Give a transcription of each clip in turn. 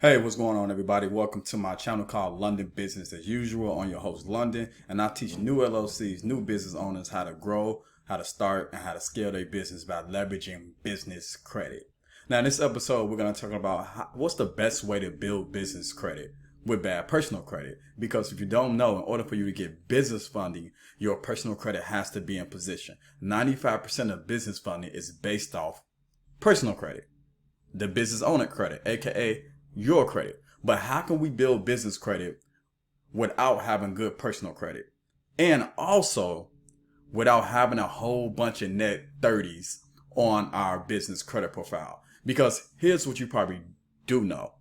Hey, what's going on, everybody? Welcome to my channel called London Business as Usual. I'm your host, London, and I teach new LLCs, new business owners how to grow, how to start, and how to scale their business by leveraging business credit. Now, in this episode, we're going to talk about what's the best way to build business credit with bad personal credit. Because if you don't know, in order for you to get business funding, your personal credit has to be in position. 95% of business funding is based off personal credit, the business owner credit, aka your credit. But how can we build business credit without having good personal credit? And also without having a whole bunch of net 30s on our business credit profile. Because here's what you probably do know.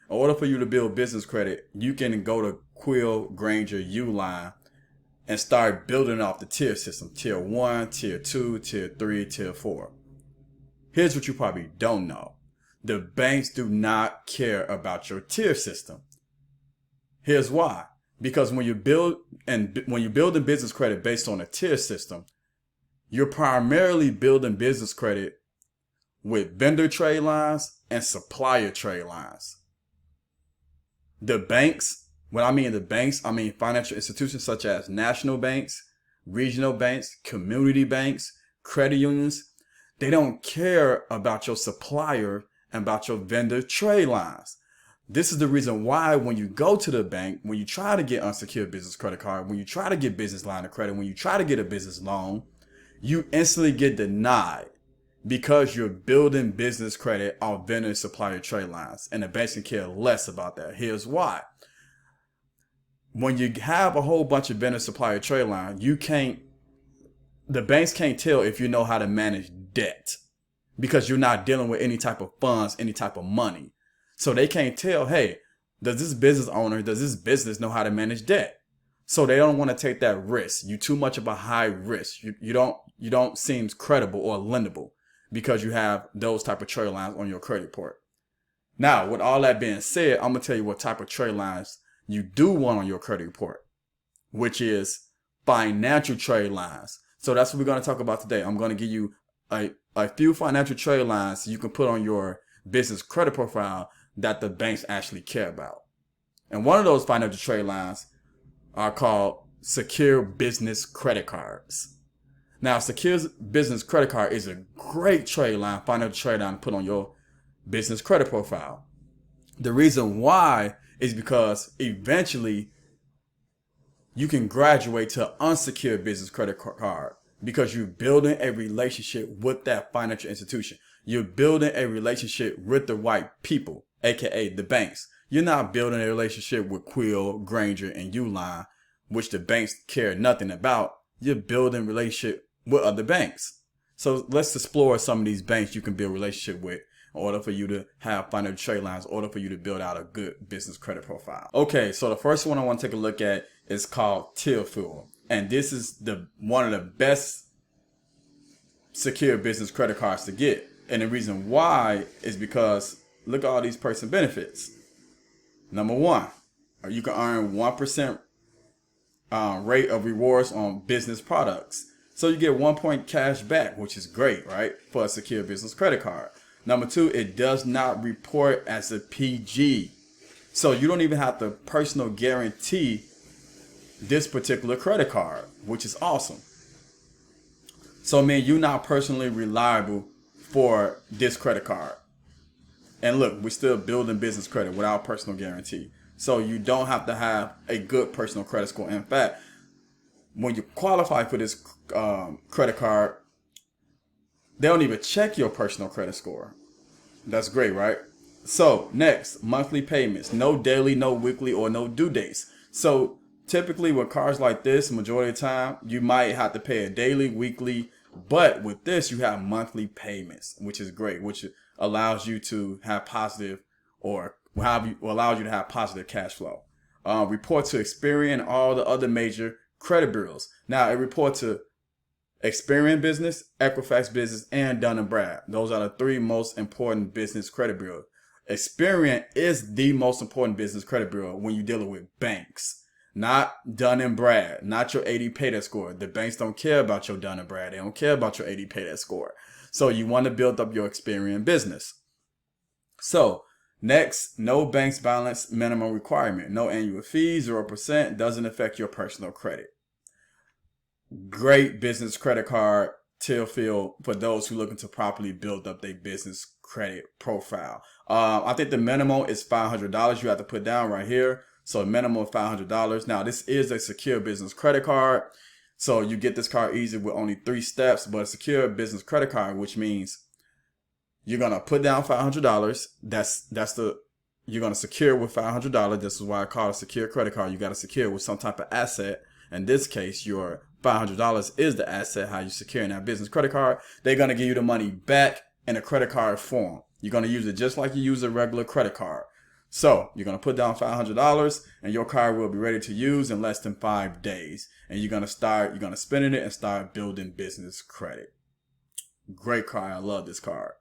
In order for you to build business credit, you can go to Quill, Granger, Uline, and start building off the tier system. Tier 1, Tier 2, Tier 3, Tier 4. Here's what you probably don't know. The banks do not care about your tier system. Here's why. Because when you're building business credit based on a tier system, you're primarily building business credit with vendor trade lines and supplier trade lines. The banks, when I mean the banks, I mean financial institutions such as national banks, regional banks, community banks, credit unions. They don't care about your supplier and about your vendor trade lines. This is the reason why when you go to the bank, when you try to get unsecured business credit card, when you try to get business line of credit, when you try to get a business loan, you instantly get denied because you're building business credit on vendor and supplier trade lines. And the banks can care less about that. Here's why. When you have a whole bunch of vendor supplier trade lines, the banks can't tell if you know how to manage debt. Because you're not dealing with any type of funds, any type of money. So they can't tell, hey, does this business know how to manage debt? So they don't want to take that risk. You're too much of a high risk. You don't seem credible or lendable because you have those type of trade lines on your credit report. Now, with all that being said, I'm going to tell you what type of trade lines you do want on your credit report, which is financial trade lines. So that's what we're going to talk about today. I'm going to give you a few financial trade lines you can put on your business credit profile that the banks actually care about. And one of those financial trade lines are called secure business credit cards. Now, secure business credit card is a great trade line, financial trade line to put on your business credit profile. The reason why is because eventually you can graduate to unsecured business credit card. Because you're building a relationship with that financial institution. You're building a relationship with the right people, aka the banks. You're not building a relationship with Quill, Granger, and Uline, which the banks care nothing about. You're building a relationship with other banks. So let's explore some of these banks you can build a relationship with in order for you to have financial trade lines, in order for you to build out a good business credit profile. Okay, so the first one I want to take a look at is called Tier Fuel. And this is one of the best secure business credit cards to get. And the reason why is because look at all these perks and benefits. Number one, you can earn 1% rate of rewards on business products. So you get 1 point cash back, which is great, right? For a secure business credit card. Number two, it does not report as a PG. So you don't even have to personal guarantee this particular credit card, which is awesome. So, you're not personally reliable for this credit card. And look, we're still building business credit without personal guarantee. So you don't have to have a good personal credit score. In fact, when you qualify for this credit card, they don't even check your personal credit score. That's great, right? So next, monthly payments. No daily, no weekly, or no due dates. So typically with cards like this, majority of the time, you might have to pay a daily, weekly, but with this, you have monthly payments, which is great, which allows you to have positive allows you to have positive cash flow. Report to Experian and all the other major credit bureaus. Now, it reports to Experian Business, Equifax Business, and Dun & Brad. Those are the three most important business credit bureaus. Experian is the most important business credit bureau when you're dealing with banks. Not Dun & Brad, not your 80 paydex score. The banks don't care about your Dun & Brad. They don't care about your 80 paydex score. So you want to build up your Experian business. So Next, no bank's balance minimum requirement. No annual fees, 0%, doesn't affect your personal credit. Great business credit card till field for those who looking to properly build up their business credit profile. I think the minimum is $500 you have to put down right here. So a minimum of $500. Now this is a secure business credit card. So you get this card easy with only 3 steps, but a secure business credit card, which means you're going to put down $500. You're going to secure with $500. This is why I call it a secure credit card. You got to secure with some type of asset. In this case, your $500 is the asset, how you secure in that business credit card. They're going to give you the money back in a credit card form. You're going to use it just like you use a regular credit card. So you're going to put down $500 and your card will be ready to use in less than 5 days. And you're going to spend it and start building business credit. Great card. I love this card.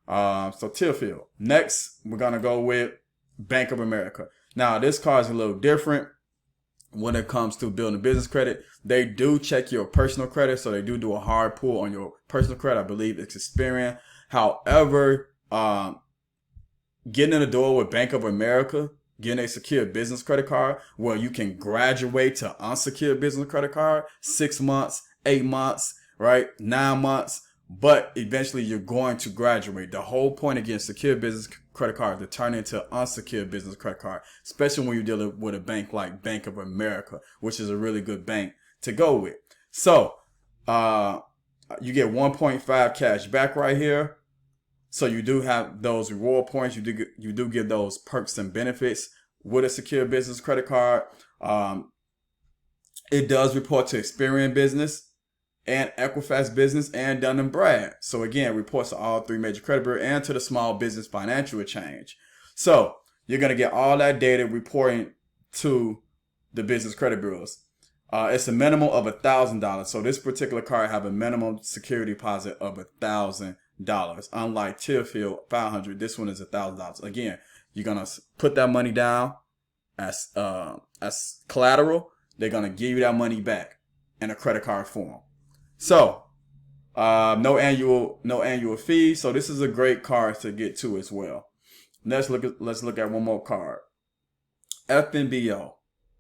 So Tillfield. Next, we're going to go with Bank of America. Now, this card is a little different when it comes to building business credit. They do check your personal credit. So they do a hard pull on your personal credit. I believe it's Experian. However, getting in the door with Bank of America, getting a secure business credit card where you can graduate to unsecured business credit card, 6 months, 8 months, right? 9 months. But eventually you're going to graduate. The whole point of getting secure business credit card to turn into unsecured business credit card, especially when you're dealing with a bank like Bank of America, which is a really good bank to go with. So you get 1.5 cash back right here. So you do have those reward points. You do get those perks and benefits with a secure business credit card. It does report to Experian Business and Equifax Business and Dun & Brad. So again, reports to all 3 major credit bureaus and to the Small Business Financial Exchange. So you're going to get all that data reporting to the business credit bureaus. It's a minimum of $1,000. So this particular card have a minimum security deposit of $1,000. Unlike Tillfield $500, this one is $1,000. Again, you're going to put that money down as collateral. They're going to give you that money back in a credit card form. So, no annual fee. So this is a great card to get to as well. Let's look at one more card. FNBO,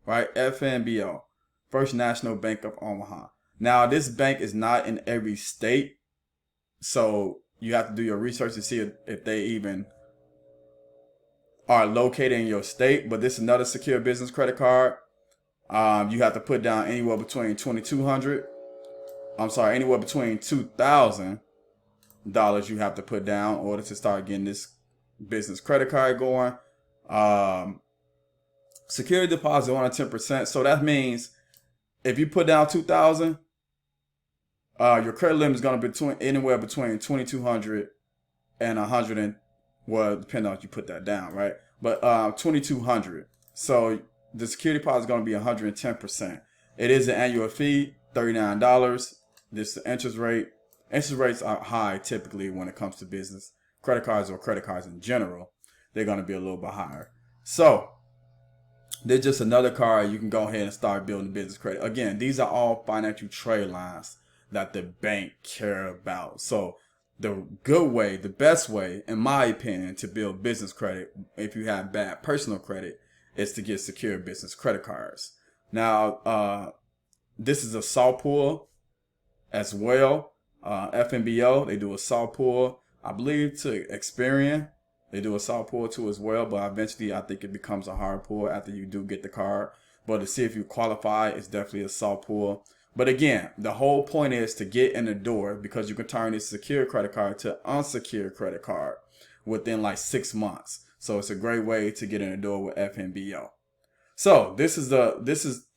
right? FNBO, First National Bank of Omaha. Now, this bank is not in every state. So you have to do your research to see if they even are located in your state. But this is another secure business credit card. You have to put down anywhere between anywhere between $2,000 you have to put down in order to start getting this business credit card going. Security deposit on 10%. So that means if you put down $2,000, your credit limit is going to be anywhere between $2,200 and $100, well, depending on if you put that down, right? But $2,200. So the security deposit is going to be 110%. It is an annual fee, $39. This is the interest rate. Interest rates are high typically when it comes to business credit cards or credit cards in general. They're going to be a little bit higher. So there's just another card you can go ahead and start building business credit. Again, these are all financial trade lines that the bank care about. So the good way, the best way, in my opinion, to build business credit, if you have bad personal credit, is to get secure business credit cards. Now, this is a saw pull as well. FNBO, they do a saw pull. I believe to Experian, they do a saw pull too as well. But eventually, I think it becomes a hard pull after you do get the card. But to see if you qualify, it's definitely a saw pull. But again, the whole point is to get in the door because you can turn this secure credit card to unsecured credit card within like 6 months. So it's a great way to get in the door with FNBO. So this is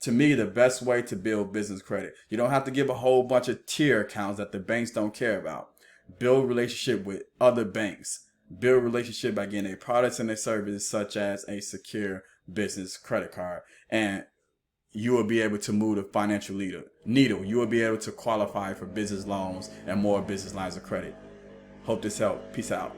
to me the best way to build business credit. You don't have to give a whole bunch of tier accounts that the banks don't care about. Build relationship with other banks. Build relationship by getting their products and their services such as a secure business credit card. And you will be able to move the financial needle. You will be able to qualify for business loans and more business lines of credit. Hope this helped. Peace out.